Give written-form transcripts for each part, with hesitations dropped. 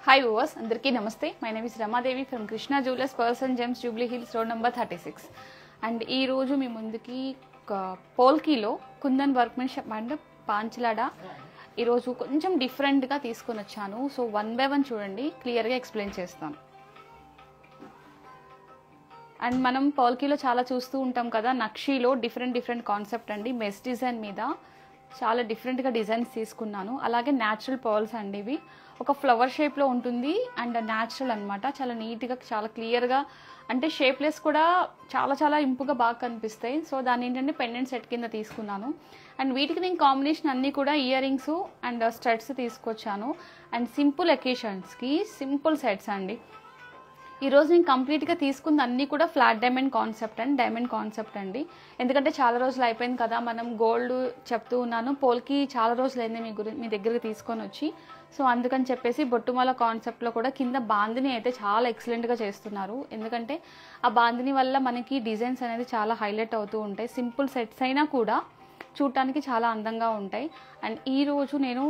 Hi viewers, అందరికీ నమస్తే. My name is Ramadevi from Krishna Jewelers, Pearls and Gems, Jubilee Hills, road number 36. And ఈ రోజు మీ ముందుకి పోల్కీలో kundan workmanship and పాంచలాడ ఈరోజు కొంచెం డిఫరెంట్గా తీసుకొని వచ్చాను. సో 1 by 1 చూడండి, క్లియర్గా ఎక్స్ప్లెయిన్ చేస్తాను. అండ్ మనం పోల్కీలో చాలా చూస్తూ ఉంటాం కదా, నక్షీలో డిఫరెంట్ కాన్సెప్ట్ అండి. మెస్ డిజైన్ మీద చాలా డిఫరెంట్గా డిజైన్స్ తీసుకున్నాను. అలాగే న్యాచురల్ పర్ల్స్ అండి, ఇవి ఒక ఫ్లవర్ షేప్లో ఉంటుంది అండ్ న్యాచురల్ అనమాట. చాలా నీట్గా, చాలా క్లియర్గా, అంటే షేప్లెస్ కూడా చాలా ఇంపుగా బాగా కనిపిస్తాయి. సో దాన్ని ఏంటంటే పెండెంట్ సెట్ కింద తీసుకున్నాను. అండ్ వీటికి నేను కాంబినేషన్ అన్నీ కూడా ఇయర్ రింగ్స్ అండ్ స్టడ్స్ తీసుకొచ్చాను. అండ్ సింపుల్ ఎకేషన్స్కి సింపుల్ సెట్స్ అండి. ఈరోజు నేను కంప్లీట్గా తీసుకుంది అన్నీ కూడా ఫ్లాట్ డైమండ్ కాన్సెప్ట్ అండి. ఎందుకంటే చాలా రోజులు అయిపోయింది కదా, మనం గోల్డ్ చెప్తూ ఉన్నాను, పోల్కి చాలా రోజులు అయింది మీ దగ్గరికి తీసుకొని వచ్చి. సో అందుకని చెప్పేసి బొట్టుమాల కాన్సెప్ట్లో కూడా కింద బాందిని అయితే చాలా ఎక్సలెంట్గా చేస్తున్నారు. ఎందుకంటే ఆ బాందిని వల్ల మనకి డిజైన్స్ అనేది చాలా హైలైట్ అవుతూ ఉంటాయి. సింపుల్ సెట్స్ అయినా కూడా చూడటానికి చాలా అందంగా ఉంటాయి. అండ్ ఈరోజు నేను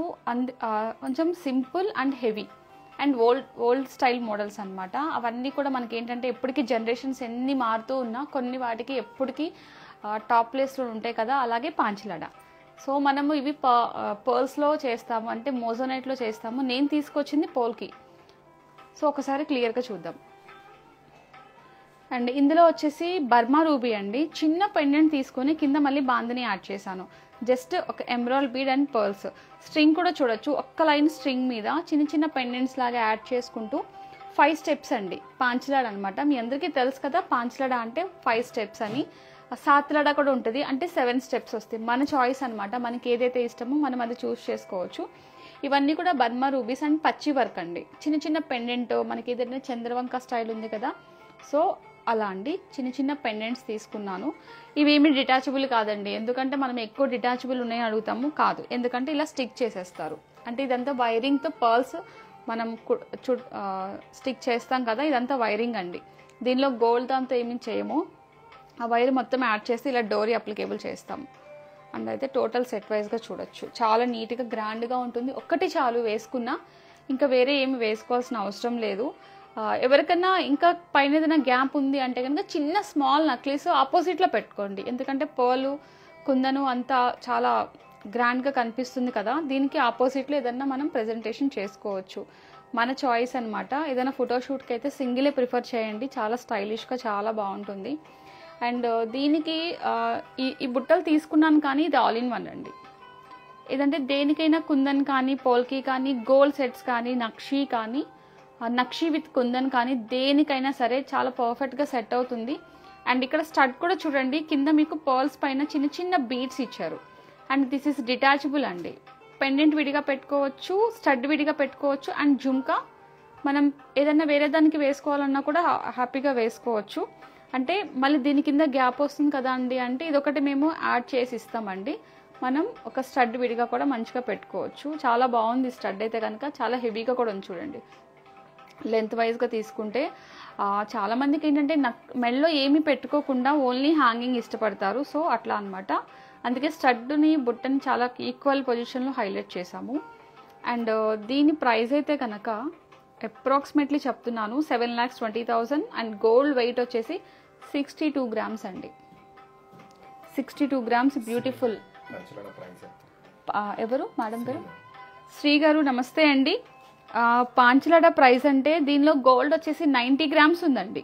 కొంచెం simple and heavy and old style models అనమాట. అవన్నీ కూడా మనకి ఏంటంటే ఎప్పటికీ జనరేషన్స్ ఎన్ని మారుతూ ఉన్నా కొన్ని వాటికి ఎప్పటికీ టాప్ ప్లేస్లో ఉంటాయి కదా, అలాగే పాంచలాడ. సో మనము ఇవి పర్ల్స్లో చేస్తాము, అంటే మోజోనైట్లో చేస్తాము. నేను తీసుకొచ్చింది పోల్కి. సో ఒకసారి క్లియర్గా చూద్దాం. అండ్ ఇందులో వచ్చేసి బర్మా రూబీ అండి. చిన్న పెండెంట్ తీసుకొని కింద మళ్ళీ బాందిని యాడ్ చేశాను. జస్ట్ ఒక emerald bead and pearls. String కూడా చూడొచ్చు, ఒక్క లైన్ స్ట్రింగ్ మీద చిన్న పెండెంట్స్ లాగా యాడ్ చేసుకుంటూ 5 స్టెప్స్ అండి. పాంచలాడ అనమాట. మీ అందరికీ తెలుసు కదా, పాంచలాడ అంటే 5 స్టెప్స్ అని. సాత్లాడ కూడా ఉంటుంది, అంటే 7 స్టెప్స్ వస్తాయి. మన చాయిస్ అనమాట, మనకి ఏదైతే ఇష్టమో మనం అది చూస్ చేసుకోవచ్చు. ఇవన్నీ కూడా బర్మా రూబీస్ అండ్ పచ్చి వర్క్ అండి. చిన్న పెండెంట్, మనకి ఏదైనా చంద్రవంక స్టైల్ ఉంది కదా, సో అలా అండి చిన్న పెండెంట్స్ తీసుకున్నాను. ఇవేమి డిటాచబుల్ కాదండి, ఎందుకంటే మనం ఎక్కువ డిటాచబుల్ ఉన్నాయని అడుగుతాము. కాదు, ఎందుకంటే ఇలా స్టిక్ చేసేస్తారు. అంటే ఇదంతా వైరింగ్తో పర్ల్స్ మనం స్టిక్ చేస్తాం కదా, ఇదంతా వైరింగ్ అండి. దీనిలో గోల్డ్ అంతా ఏమీ చేయము. ఆ వైర్ మొత్తం యాడ్ చేసి ఇలా డోరీ అప్లికేబుల్ చేస్తాము. అండ్ అయితే టోటల్ సెట్ వైజ్గా చూడొచ్చు, చాలా నీట్గా గ్రాండ్గా ఉంటుంది. ఒక్కటి చాలు వేసుకున్నా, ఇంకా వేరే ఏమి వేసుకోవాల్సిన అవసరం లేదు. ఎవరికైనా ఇంకా పైన ఏదైనా గ్యాప్ ఉంది అంటే కనుక చిన్న స్మాల్ నక్లీస్ ఆపోజిట్లో పెట్టుకోండి. ఎందుకంటే పర్లు కుందను అంతా చాలా గ్రాండ్గా కనిపిస్తుంది కదా, దీనికి ఆపోజిట్లో ఏదన్నా మనం ప్రజెంటేషన్ చేసుకోవచ్చు. మన చాయిస్ అనమాట. ఏదైనా ఫోటోషూట్కి అయితే సింగిలే ప్రిఫర్ చేయండి, చాలా స్టైలిష్గా చాలా బాగుంటుంది. అండ్ దీనికి ఈ బుట్టలు తీసుకున్నాను, కానీ ఇది ఆల్ ఇన్ వన్ అండి. ఏదంటే దేనికైనా కుందన్ కానీ, పోల్కి కానీ, గోల్డ్ సెట్స్ కానీ, నక్షీ కానీ, నక్షి విత్ కుందన్ కానీ, దేనికైనా సరే చాలా పర్ఫెక్ట్గా సెట్ అవుతుంది. అండ్ ఇక్కడ స్టడ్ కూడా చూడండి, కింద మీకు పర్ల్స్ పైన చిన్న బీడ్స్ ఇచ్చారు. అండ్ దిస్ ఇస్ డిటాచబుల్ అండి. పెండెంట్ విడిగా పెట్టుకోవచ్చు, స్టడ్ విడిగా పెట్టుకోవచ్చు. అండ్ జుమ్కా మనం ఏదైనా వేరే దానికి వేసుకోవాలన్నా కూడా హ్యాపీగా వేసుకోవచ్చు. అంటే మళ్ళీ దీని కింద గ్యాప్ వస్తుంది కదా అండి, అంటే ఇదొకటి మేము యాడ్ చేసి ఇస్తామండి. మనం ఒక స్టడ్ విడిగా కూడా మంచిగా పెట్టుకోవచ్చు. చాలా బాగుంది స్టడ్ అయితే కనుక, చాలా హెవీగా కూడా ఉంది చూడండి. లెంత్ వైజ్గా తీసుకుంటే చాలామందికి ఏంటంటే మెడలో ఏమీ పెట్టుకోకుండా ఓన్లీ హ్యాంగింగ్ ఇష్టపడతారు. సో అట్లా అనమాట. అందుకే స్టడ్ని, బుట్టని చాలా ఈక్వల్ పొజిషన్లో హైలైట్ చేసాము. అండ్ దీని ప్రైస్ అయితే కనుక అప్రాక్సిమేట్లీ చెప్తున్నాను 7,20,000. అండ్ గోల్డ్ వెయిట్ వచ్చేసి 62 గ్రామ్స్ అండి. 62 గ్రామ్స్. బ్యూటిఫుల్. ఎవరు మేడం గారు? శ్రీ గారు నమస్తే అండి. పాంచలాడ ప్రైస్ అంటే దీనిలో గోల్డ్ వచ్చేసి 90 గ్రామ్స్ ఉందండి.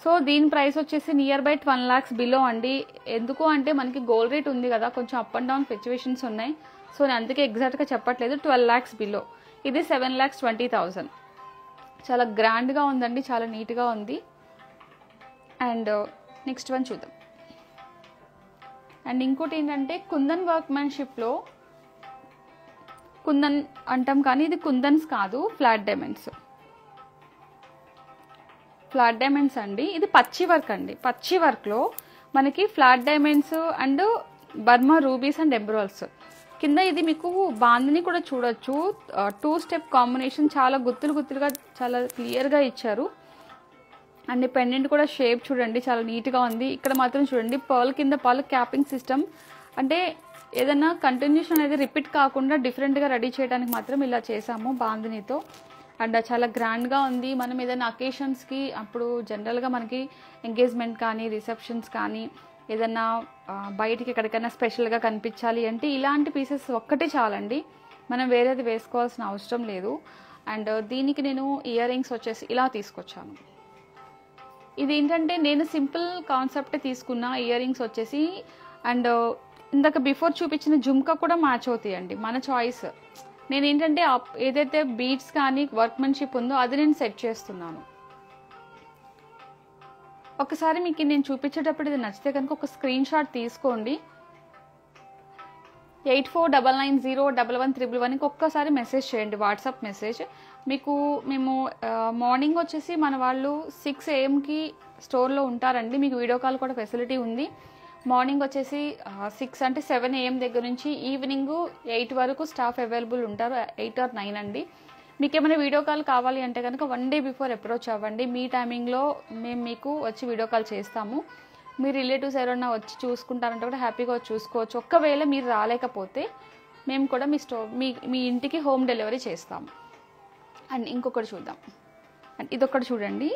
సో దీని ప్రైస్ వచ్చేసి నియర్ బై 12 lakhs బిలో అండి. ఎందుకు అంటే మనకి గోల్డ్ రేట్ ఉంది కదా, కొంచెం అప్ అండ్ డౌన్ ఫ్లక్చువేషన్స్ ఉన్నాయి. సో నేను అందుకే ఎగ్జాక్ట్గా చెప్పట్లేదు, 12 lakhs బిలో. ఇది 7,20,000. చాలా గ్రాండ్గా ఉందండి, చాలా నీట్గా ఉంది. అండ్ నెక్స్ట్ వన్ చూద్దాం. అండ్ ఇంకోటి ఏంటంటే కుందన్ వర్క్మెన్షిప్లో కుందన్ అంటాం కానీ ఇది కుందన్స్ కాదు, ఫ్లాట్ డైమండ్స్ అండి. ఇది పచ్చి వర్క్ అండి. పచ్చి వర్క్లో మనకి flat diamonds and Burma rubies and emeralds కింద. ఇది మీకు బాందిని కూడా చూడొచ్చు, 2 స్టెప్ కాంబినేషన్. చాలా గుత్తులుగా చాలా క్లియర్గా ఇచ్చారు. అండ్ పెండెంట్ కూడా షేప్ చూడండి, చాలా నీట్గా ఉంది. ఇక్కడ మాత్రం చూడండి, పర్ల్ కింద పర్ల్ క్యాపింగ్ సిస్టమ్. అంటే ఏదైనా కంటిన్యూషన్ అనేది రిపీట్ కాకుండా డిఫరెంట్గా రెడీ చేయడానికి మాత్రం ఇలా చేసాము బాందినితో. అండ్ చాలా గ్రాండ్గా ఉంది. మనం ఏదైనా అకేషన్స్కి అప్పుడు జనరల్గా మనకి ఎంగేజ్మెంట్ కానీ రిసెప్షన్స్ కానీ ఏదన్నా బయటికి ఎక్కడికైనా స్పెషల్గా కనిపించాలి అంటే ఇలాంటి పీసెస్ ఒక్కటే చాలండి, మనం వేరేది వేసుకోవాల్సిన అవసరం లేదు. అండ్ దీనికి నేను ఇయర్ రింగ్స్ వచ్చేసి ఇలా తీసుకొచ్చాను. ఇది ఏంటంటే నేను సింపుల్ కాన్సెప్ట్ తీసుకున్న ఇయర్ రింగ్స్ వచ్చేసి, అండ్ ఇందాక బిఫోర్ చూపించిన జుమ్కా కూడా మ్యాచ్ అవుతాయండి, మన చాయిస్. నేను ఏంటంటే ఏదైతే బీడ్స్ కానీ వర్క్మెన్షిప్ ఉందో అది నేను సెట్ చేస్తున్నాను. ఒకసారి మీకు నేను చూపించేటప్పుడు ఇది నచ్చితే కనుక ఒక స్క్రీన్ షాట్ తీసుకోండి. 8499011111కి ఒక్కసారి మెసేజ్ చేయండి, వాట్సాప్ మెసేజ్. మీకు మేము మార్నింగ్ వచ్చేసి మన వాళ్ళు 6 AM స్టోర్లో ఉంటారండి. మీకు వీడియో కాల్ కూడా ఫెసిలిటీ ఉంది. మార్నింగ్ వచ్చేసి 6 అంటే 7 AM దగ్గర నుంచి ఈవినింగ్ 8 వరకు స్టాఫ్ అవైలబుల్ ఉంటారు, 8 or 9 అండి. మీకు ఏమైనా వీడియో కాల్ కావాలి అంటే కనుక 1 day బిఫోర్ అప్రోచ్ అవ్వండి. మీ టైమింగ్లో మేము మీకు వచ్చి వీడియో కాల్ చేస్తాము. మీ రిలేటివ్స్ ఎవరైనా వచ్చి చూసుకుంటారంటే కూడా హ్యాపీగా వచ్చి చూసుకోవచ్చు. ఒక్కవేళ మీరు రాలేకపోతే మేము కూడా మీ ఇంటికి హోమ్ డెలివరీ చేస్తాము. అండ్ ఇంకొకటి చూద్దాం. అండ్ ఇదొకటి చూడండి,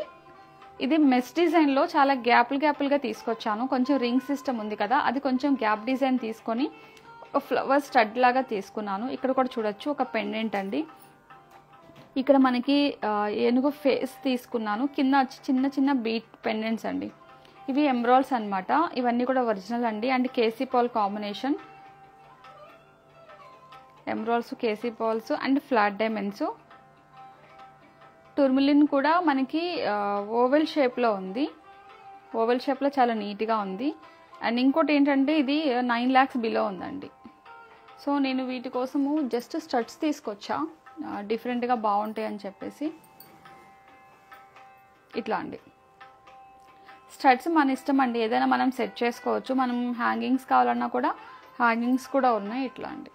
ఇది మెస్ డిజైన్లో చాలా గ్యాప్లుగా తీసుకొచ్చాను. కొంచెం రింగ్ సిస్టమ్ ఉంది కదా, అది కొంచెం గ్యాప్ డిజైన్ తీసుకొని ఒక ఫ్లవర్ స్టడ్ లాగా తీసుకున్నాను. ఇక్కడ కూడా చూడొచ్చు ఒక పెండెంట్ అండి. ఇక్కడ మనకి ఏనుగు ఫేస్ తీసుకున్నాను. కింద వచ్చి చిన్న బీట్ పెండెంట్స్ అండి, ఇవి ఎమ్రాల్స్ అనమాట. ఇవన్నీ కూడా ఒరిజినల్ అండి. And keshi pearl combination, emeralds, keshi pearls and flat diamonds. Tourmaline కూడా మనకి ఓవెల్ షేప్లో ఉంది, ఓవెల్ షేప్లో చాలా నీట్గా ఉంది. అండ్ ఇంకోటి ఏంటంటే ఇది 9 lakhs బిలో ఉందండి. సో నేను వీటి కోసము జస్ట్ స్టడ్స్ తీసుకొచ్చా, డిఫరెంట్గా బాగుంటాయి అని చెప్పేసి. ఇట్లా అండి స్టడ్స్ మన ఇష్టం అండి, ఏదైనా మనం సెట్ చేసుకోవచ్చు. మనం హ్యాంగింగ్స్ కావాలన్నా కూడా హ్యాంగింగ్స్ కూడా ఉన్నాయి. ఇట్లా అండి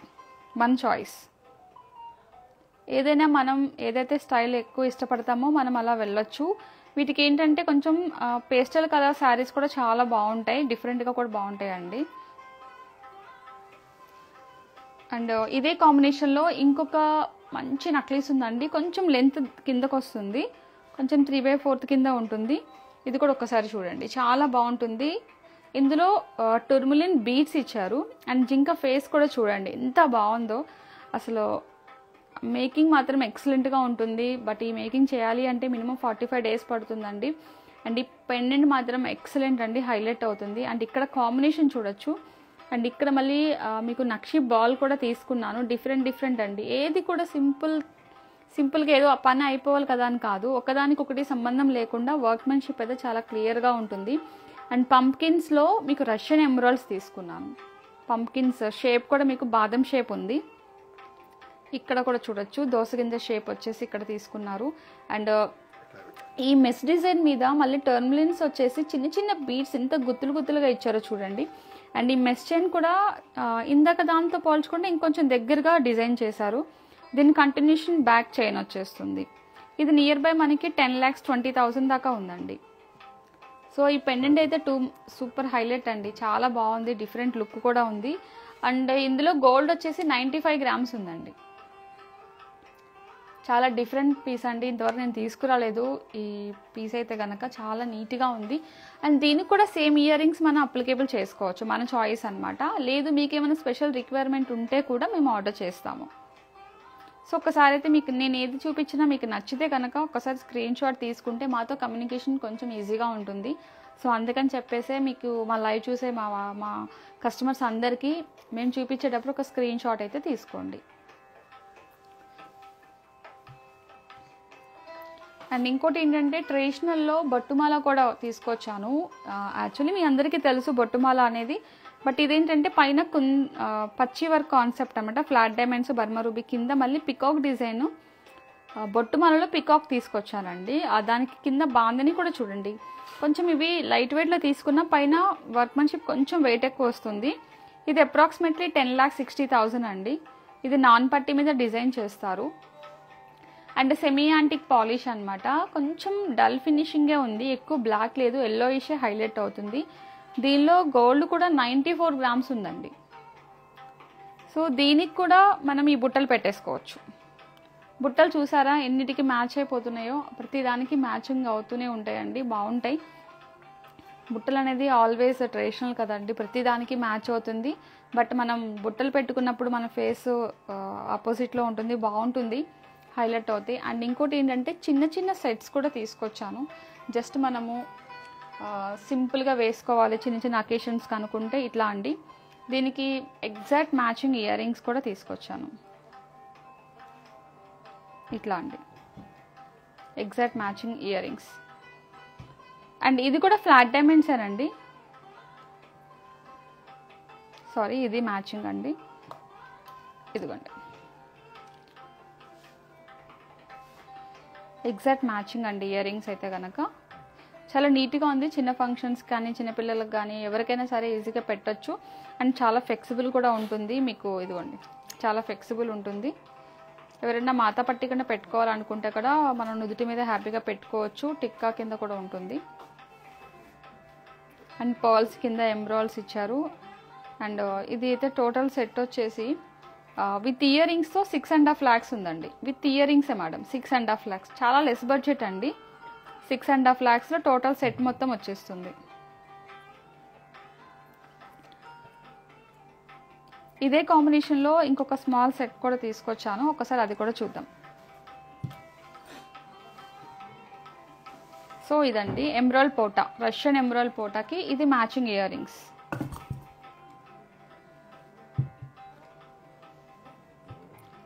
మన చాయిస్. ఏదైనా మనం ఏదైతే స్టైల్ ఎక్కువ ఇష్టపడతామో మనం అలా వెళ్ళొచ్చు. వీటికి ఏంటంటే కొంచెం పేస్టల్ కలర్ శారీస్ కూడా చాలా బాగుంటాయి, డిఫరెంట్గా కూడా బాగుంటాయండి. అండ్ ఇదే కాంబినేషన్లో ఇంకొక మంచి నక్లీస్ ఉందండి, కొంచెం లెంత్ కిందకు వస్తుంది, కొంచెం 3/4 కింద ఉంటుంది. ఇది కూడా ఒక్కసారి చూడండి, చాలా బాగుంటుంది. ఇందులో టూర్మిలిన్ బీడ్స్ ఇచ్చారు. అండ్ జింక ఫేస్ కూడా చూడండి ఎంత బాగుందో. అసలు మేకింగ్ మాత్రం ఎక్సలెంట్గా ఉంటుంది. బట్ ఈ మేకింగ్ చేయాలి అంటే మినిమం 45 days పడుతుందండి. అండ్ ఈ పెండెంట్ మాత్రం ఎక్సలెంట్ అండి, హైలైట్ అవుతుంది. అండ్ ఇక్కడ కాంబినేషన్ చూడొచ్చు. అండ్ ఇక్కడ మళ్ళీ మీకు నక్షి బాల్ కూడా తీసుకున్నాను, డిఫరెంట్ అండి. ఏది కూడా సింపుల్గా ఏదో పని అయిపోవాలి కదా అని కాదు, ఒకదానికొకటి సంబంధం లేకుండా వర్క్మెన్షిప్ అయితే చాలా క్లియర్గా ఉంటుంది. అండ్ పంప్కిన్స్లో మీకు రష్యన్ ఎమరాల్డ్స్ తీసుకున్నాను. పంప్కిన్స్ షేప్ కూడా మీకు బాదం షేప్ ఉంది. ఇక్కడ కూడా చూడొచ్చు దోసగింజ షేప్ వచ్చేసి ఇక్కడ తీసుకున్నారు. అండ్ ఈ మెస్ డిజైన్ మీద మళ్ళీ టర్మ్లిన్స్ వచ్చేసి చిన్న బీడ్స్ ఎంత గుత్తులుగా ఇచ్చారో చూడండి. అండ్ ఈ మెస్ చైన్ కూడా ఇందాక దాంతో పోల్చుకుంటే ఇంకొంచెం దగ్గరగా డిజైన్ చేశారు. దీని కంటిన్యూషన్ బ్యాక్ చైన్ వచ్చేస్తుంది. ఇది నియర్ బై మనకి 10,20,000 దాకా ఉందండి. సో ఈ పెండెంట్ అయితే సూపర్ హైలైట్ అండి, చాలా బాగుంది, డిఫరెంట్ లుక్ కూడా ఉంది. అండ్ ఇందులో గోల్డ్ వచ్చేసి 95 grams ఉందండి. చాలా డిఫరెంట్ పీస్ అండి, ఇంతవరకు నేను తీసుకురాలేదు ఈ పీస్ అయితే కనుక. చాలా నీట్గా ఉంది. అండ్ దీనికి కూడా సేమ్ ఇయర్ రింగ్స్ మనం అప్లికేబుల్ చేసుకోవచ్చు, మన చాయిస్ అనమాట. లేదు మీకు ఏమైనా స్పెషల్ రిక్వైర్మెంట్ ఉంటే కూడా మేము ఆర్డర్ చేస్తాము. సో ఒకసారి అయితే మీకు నేను ఏది చూపించినా మీకు నచ్చితే కనుక ఒకసారి స్క్రీన్ షాట్ తీసుకుంటే మాతో కమ్యూనికేషన్ కొంచెం ఈజీగా ఉంటుంది. సో అందుకని చెప్పేసే మీకు మా లైవ్ చూసే మా కస్టమర్స్ అందరికీ మేము చూపించేటప్పుడు ఒక స్క్రీన్ షాట్ అయితే తీసుకోండి. అండ్ ఇంకోటి ఏంటంటే ట్రెడిషనల్లో బొట్టుమాల కూడా తీసుకొచ్చాను. యాక్చువల్లీ మీ అందరికీ తెలుసు బొట్టుమాల అనేది. బట్ ఇదేంటంటే పైన పచ్చి వర్క్ కాన్సెప్ట్ అనమాట, ఫ్లాట్ డైమండ్స్, బర్మా రూబీ, కింద మళ్ళీ పికాక్ డిజైన్. బొట్టుమాలలో పికాక్ తీసుకొచ్చానండి. దానికి కింద బాందని కూడా చూడండి, కొంచెం ఇవి లైట్ వెయిట్లో తీసుకున్న, పైన వర్క్మెన్షిప్ కొంచెం వెయిట్ ఎక్కువ వస్తుంది. ఇది అప్రాక్సిమేట్లీ 10,60,000 అండి. ఇది నాన్ పట్టీ మీద డిజైన్ చేస్తారు. అండ్ సెమీ యాంటిక్ పాలిష్ అనమాట, కొంచెం డల్ ఫినిషింగే ఉంది, ఎక్కువ బ్లాక్ లేదు, ఎల్లోయిషే హైలైట్ అవుతుంది. దీనిలో గోల్డ్ కూడా 94 grams ఉందండి. సో దీనికి కూడా మనం ఈ బుట్టలు పెట్టేసుకోవచ్చు. బుట్టలు చూసారా ఎన్నిటికి మ్యాచ్ అయిపోతున్నాయో, ప్రతి దానికి మ్యాచింగ్ అవుతూనే ఉంటాయండి, బాగుంటాయి. బుట్టలు అనేది ఆల్వేస్ ట్రెడిషనల్ కదండి, ప్రతి దానికి మ్యాచ్ అవుతుంది. బట్ మనం బుట్టలు పెట్టుకున్నప్పుడు మన ఫేస్ ఆపోజిట్లో ఉంటుంది, బాగుంటుంది, హైలైట్ అవుతాయి. అండ్ ఇంకోటి ఏంటంటే చిన్న చిన్న సెట్స్ కూడా తీసుకొచ్చాను. జస్ట్ మనము సింపుల్గా వేసుకోవాలి చిన్న చిన్న అకేషన్స్కి అనుకుంటే ఇట్లా అండి. దీనికి ఎగ్జాక్ట్ మ్యాచింగ్ ఇయర్ రింగ్స్ కూడా తీసుకొచ్చాను, ఇట్లా అండి, exact matching ear rings. And ఇది కూడా ఫ్లాట్ డైమండ్స్ అండి, సారీ ఇది మ్యాచింగ్ అండి, ఇదిగోండి ఎగ్జాక్ట్ మ్యాచింగ్ అండి ఇయర్ రింగ్స్ అయితే కనుక. చాలా నీట్గా ఉంది, చిన్న ఫంక్షన్స్ కానీ చిన్నపిల్లలకు కానీ ఎవరికైనా సరే ఈజీగా పెట్టచ్చు. అండ్ చాలా ఫ్లెక్సిబుల్ కూడా ఉంటుంది మీకు, ఇదిగోండి చాలా ఫ్లెక్సిబుల్ ఉంటుంది. ఎవరైనా మాతా పట్టి కింద పెట్టుకోవాలనుకుంటే కూడా మనం నుదుటి మీద హ్యాపీగా పెట్టుకోవచ్చు, టిక్కా కింద కూడా ఉంటుంది. అండ్ పర్ల్స్ కింద ఎంబ్రాయిల్స్ ఇచ్చారు. అండ్ ఇది అయితే టోటల్ సెట్ వచ్చేసి విత్ ఇయర్ రింగ్స్తో 6.5 lakhs ఉందండి. విత్ ఇయర్ రింగ్సే మేడం 6.5 lakhs, చాలా లెస్ బడ్జెట్ అండి. 6.5 lakhsలో టోటల్ సెట్ మొత్తం వచ్చేస్తుంది. ఇదే కాంబినేషన్లో ఇంకొక స్మాల్ సెట్ కూడా తీసుకొచ్చాను, ఒకసారి అది కూడా చూద్దాం. సో ఇదండి ఎమ్రాల్ పోటా, రష్యన్ ఎమ్రాల్ పోటాకి ఇది మ్యాచింగ్ ఇయర్ రింగ్స్.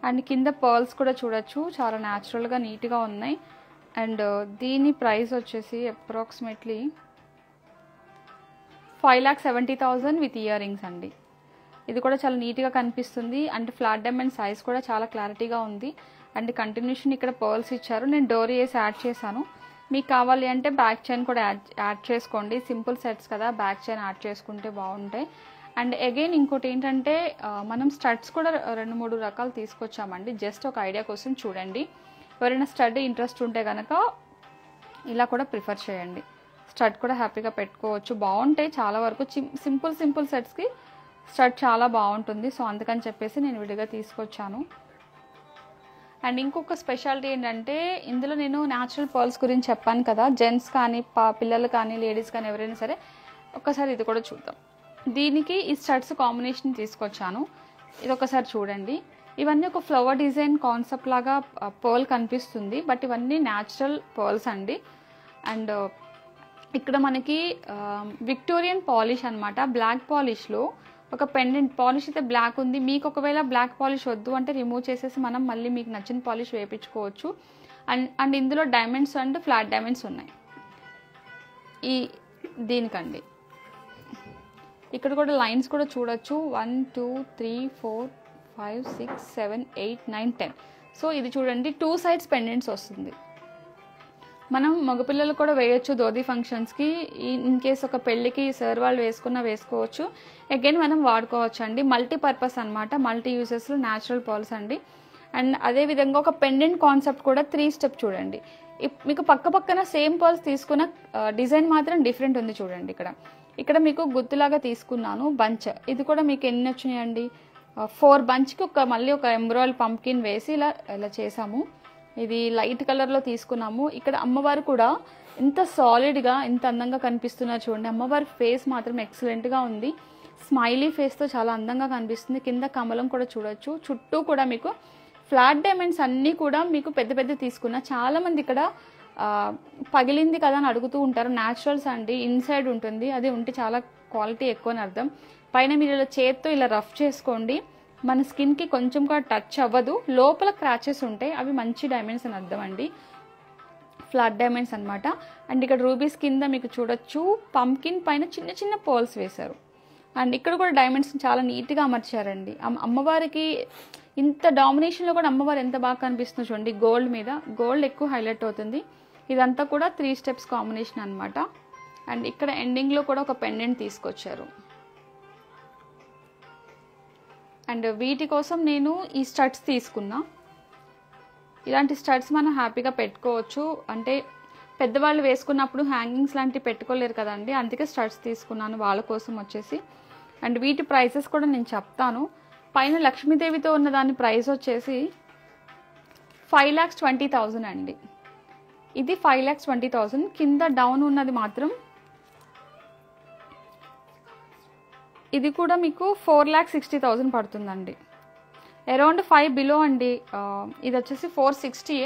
అండ్ కింద పర్ల్స్ కూడా చూడొచ్చు, చాలా న్యాచురల్గా నీట్గా ఉన్నాయి. అండ్ దీని ప్రైస్ వచ్చేసి అప్రాక్సిమేట్లీ 5,70,000 విత్ ఇయర్ రింగ్స్ అండి. ఇది కూడా చాలా నీట్గా కనిపిస్తుంది. అండ్ ఫ్లాట్ డైమండ్ సైజ్ కూడా చాలా క్లారిటీగా ఉంది. అండ్ కంటిన్యూషన్ ఇక్కడ పర్ల్స్ ఇచ్చారు, నేను డోరీ వేసి యాడ్ చేశాను. మీకు కావాలి అంటే బ్యాక్ చైన్ కూడా యాడ్ చేసుకోండి, సింపుల్ సెట్స్ కదా, బ్యాక్ చైన్ యాడ్ చేసుకుంటే బాగుంటాయి. అండ్ అగైన్ ఇంకోటి ఏంటంటే మనం స్టడ్స్ కూడా 2-3 రకాలు తీసుకొచ్చామండి, జస్ట్ ఒక ఐడియా కోసం చూడండి. ఎవరైనా స్టడ్ ఇంట్రెస్ట్ ఉంటే కనుక ఇలా కూడా ప్రిఫర్ చేయండి, స్టడ్ కూడా హ్యాపీగా పెట్టుకోవచ్చు, బాగుంటాయి. చాలా వరకు సింపుల్ సెట్స్కి స్టడ్ చాలా బాగుంటుంది. సో అందుకని చెప్పేసి నేను విడిగా తీసుకొచ్చాను. అండ్ ఇంకొక స్పెషాలిటీ ఏంటంటే ఇందులో నేను న్యాచురల్ పర్ల్స్ గురించి చెప్పాను కదా, జెంట్స్ కానీ పిల్లలు కానీ లేడీస్ కానీ ఎవరైనా సరే ఒక్కసారి ఇది కూడా చూద్దాం. దీనికి ఈ స్టడ్స్ కాంబినేషన్ తీసుకొచ్చాను, ఇది ఒకసారి చూడండి. ఇవన్నీ ఒక ఫ్లవర్ డిజైన్ కాన్సెప్ట్ లాగా పర్ల్ కనిపిస్తుంది, బట్ ఇవన్నీ న్యాచురల్ పర్ల్స్ అండి. అండ్ ఇక్కడ మనకి విక్టోరియన్ పాలిష్ అనమాట, బ్లాక్ పాలిష్లో ఒక పెండెంట్ పాలిష్ అయితే బ్లాక్ ఉంది. మీకు ఒకవేళ బ్లాక్ పాలిష్ వద్దు అంటే రిమూవ్ చేసేసి మనం మళ్ళీ మీకు నచ్చిన పాలిష్ వేయించుకోవచ్చు. అండ్ ఇందులో డైమండ్స్ అండ్ ఫ్లాట్ డైమండ్స్ ఉన్నాయి. దీనికండి ఇక్కడ కూడా లైన్స్ కూడా చూడొచ్చు, 1 2 3 4 5 6 7 8 9 10. సో ఇది చూడండి 2 sides పెండెంట్స్ వస్తుంది. మనం మగపిల్లలు కూడా వేయొచ్చు ధోతి ఫంక్షన్స్కి, ఇన్ కేస్ ఒక పెళ్ళికి సార్ వాళ్ళు వేసుకోవచ్చు. అగైన్ మనం వాడుకోవచ్చు అండి, మల్టీపర్పస్ అనమాట, మల్టీ యూజెస్లో న్యాచురల్ పర్ల్స్ అండి. అండ్ అదేవిధంగా ఒక పెండెంట్ కాన్సెప్ట్ కూడా 3 step చూడండి. మీకు పక్కన సేమ్ పర్ల్స్ తీసుకున్న డిజైన్ మాత్రం డిఫరెంట్ ఉంది చూడండి. ఇక్కడ మీకు గుత్తులాగా తీసుకున్నాను బంచ్, ఇది కూడా మీకు ఎన్ని వచ్చినాయండి 4 బంచ్కి మళ్ళీ ఒక ఎంబ్రాయిల్ పంప్కిన్ వేసి ఇలా చేసాము. ఇది లైట్ కలర్లో తీసుకున్నాము. ఇక్కడ అమ్మవారు కూడా ఎంత సాలిడ్గా ఎంత అందంగా కనిపిస్తున్నారు చూడండి. అమ్మవారి ఫేస్ మాత్రం ఎక్సలెంట్గా ఉంది, స్మైలీ ఫేస్తో చాలా అందంగా కనిపిస్తుంది. కింద కమలం కూడా చూడొచ్చు, చుట్టూ కూడా మీకు ఫ్లాట్ డైమండ్స్ అన్నీ కూడా మీకు పెద్ద తీసుకున్నా. చాలామంది ఇక్కడ పగిలింది కదా అని అడుగుతూ ఉంటారు. న్యాచురల్స్ అండి, ఇన్సైడ్ ఉంటుంది, అది ఉంటే చాలా క్వాలిటీ ఎక్కువ అని అర్థం. పైన మీరు ఇలా చేత్తో ఇలా రఫ్ చేసుకోండి, మన స్కిన్కి కొంచెం కూడా టచ్ అవ్వదు, లోపల క్రాచెస్ ఉంటాయి, అవి మంచి డైమండ్స్ అని అర్థం అండి, ఫ్లాట్ డైమండ్స్ అనమాట. అండ్ ఇక్కడ రూబీస్ కింద మీకు చూడొచ్చు పంప్కిన్ పైన చిన్న పర్ల్స్ వేశారు. అండ్ ఇక్కడ కూడా డైమండ్స్ చాలా నీట్గా అమర్చారండి. అమ్మవారికి ఇంత డామినేషన్లో కూడా అమ్మవారు ఎంత బాగా కనిపిస్తుంది చూడండి, గోల్డ్ మీద గోల్డ్ ఎక్కువ హైలైట్ అవుతుంది. ఇదంతా కూడా 3 steps కాంబినేషన్ అనమాట. అండ్ ఇక్కడ ఎండింగ్లో కూడా ఒక పెండెంట్ తీసుకొచ్చారు. అండ్ వీటి కోసం నేను ఈ స్టడ్స్ తీసుకున్నా. ఇలాంటి స్టడ్స్ మనం హ్యాపీగా పెట్టుకోవచ్చు, అంటే పెద్దవాళ్ళు వేసుకున్నప్పుడు హ్యాంగింగ్స్ లాంటివి పెట్టుకోలేరు కదండి, అందుకే స్టడ్స్ తీసుకున్నాను వాళ్ళ కోసం వచ్చేసి. అండ్ వీటి ప్రైసెస్ కూడా నేను చెప్తాను. పైన లక్ష్మీదేవితో ఉన్న దాని ప్రైస్ వచ్చేసి 5,20,000 అండి. ఇది 5,20,000. కింద డౌన్ ఉన్నది మాత్రం ఇది కూడా మీకు 4,60,000 పడుతుందండి. అరౌండ్ 5 బిలో అండి. ఇది వచ్చేసి 460,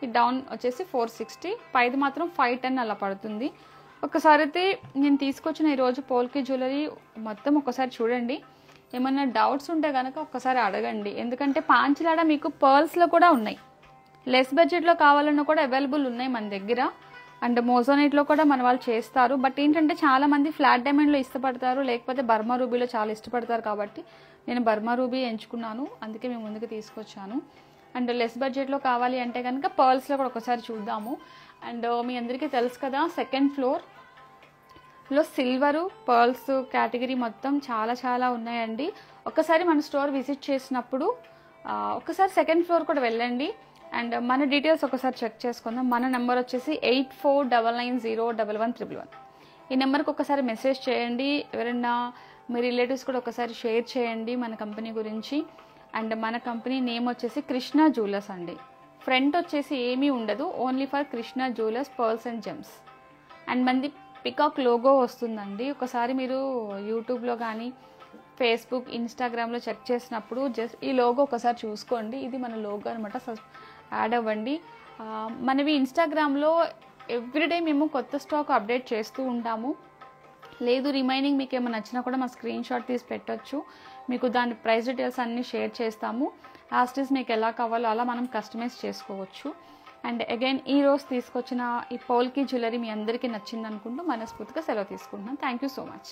ఈ డౌన్ వచ్చేసి 460, పైది మాత్రం 510 అలా పడుతుంది. ఒకసారి అయితే నేను తీసుకొచ్చిన ఈరోజు పోల్కి జ్యువెలరీ మొత్తం ఒకసారి చూడండి. ఏమన్నా డౌట్స్ ఉంటే కనుక ఒక్కసారి అడగండి. ఎందుకంటే పాంచలాడ మీకు పర్ల్స్లో కూడా ఉన్నాయి, లెస్ బడ్జెట్లో కావాలన్నా కూడా అవైలబుల్ ఉన్నాయి మన దగ్గర. అండ్ మోజోనైట్లో కూడా మన వాళ్ళు చేస్తారు. బట్ ఏంటంటే చాలామంది ఫ్లాట్ డైమండ్లో ఇష్టపడతారు, లేకపోతే బర్మా రూబీలో చాలా ఇష్టపడతారు. కాబట్టి నేను బర్మా రూబీ ఎంచుకున్నాను, అందుకే మేము ముందుకు తీసుకొచ్చాను. అండ్ లెస్ బడ్జెట్లో కావాలి అంటే కనుక పర్ల్స్లో కూడా ఒకసారి చూద్దాము. అండ్ మీ అందరికీ తెలుసు కదా, సెకండ్ ఫ్లోర్లో సిల్వరు పర్ల్స్ కేటగిరీ మొత్తం చాలా ఉన్నాయండి. ఒక్కసారి మన స్టోర్ విజిట్ చేసినప్పుడు ఒకసారి సెకండ్ ఫ్లోర్ కూడా వెళ్ళండి. అండ్ మన డీటెయిల్స్ ఒకసారి చెక్ చేసుకుందాం. మన నెంబర్ వచ్చేసి 8499011111. ఈ నెంబర్కి ఒకసారి మెసేజ్ చేయండి. ఎవరైనా మీ రిలేటివ్స్ కూడా ఒకసారి షేర్ చేయండి మన కంపెనీ గురించి. అండ్ మన కంపెనీ నేమ్ వచ్చేసి కృష్ణ జ్యువెలర్స్ అండి. ఫ్రంట్ వచ్చేసి ఏమీ ఉండదు, only for Krishna jewellers pearls and gems. And మనది పికాక్ లోగో వస్తుందండి. ఒకసారి మీరు యూట్యూబ్లో కానీ ఫేస్బుక్ ఇన్స్టాగ్రామ్లో చెక్ చేసినప్పుడు జస్ట్ ఈ లోగో ఒకసారి చూసుకోండి. ఇది మన లోగో అనమాట. యాడ్ అవ్వండి. మనవి ఇన్స్టాగ్రామ్లో ఎవ్రీడే మేము కొత్త స్టాక్ అప్డేట్ చేస్తూ ఉంటాము. లేదు రిమైనింగ్ మీకు ఏమైనా నచ్చినా కూడా మా స్క్రీన్ షాట్ తీసి పెట్టొచ్చు. మీకు దాని ప్రైస్ డీటెయిల్స్ అన్నీ షేర్ చేస్తాము. యాస్టీస్ మీకు ఎలా కావాలో అలా మనం కస్టమైజ్ చేసుకోవచ్చు. అండ్ అగైన్ ఈరోజు తీసుకొచ్చిన ఈ పోల్కి జ్యువెలరీ మీ అందరికీ నచ్చింది అనుకుంటూ మనస్ఫూర్తిగా సెలవు తీసుకుంటున్నాను. Thank you so much.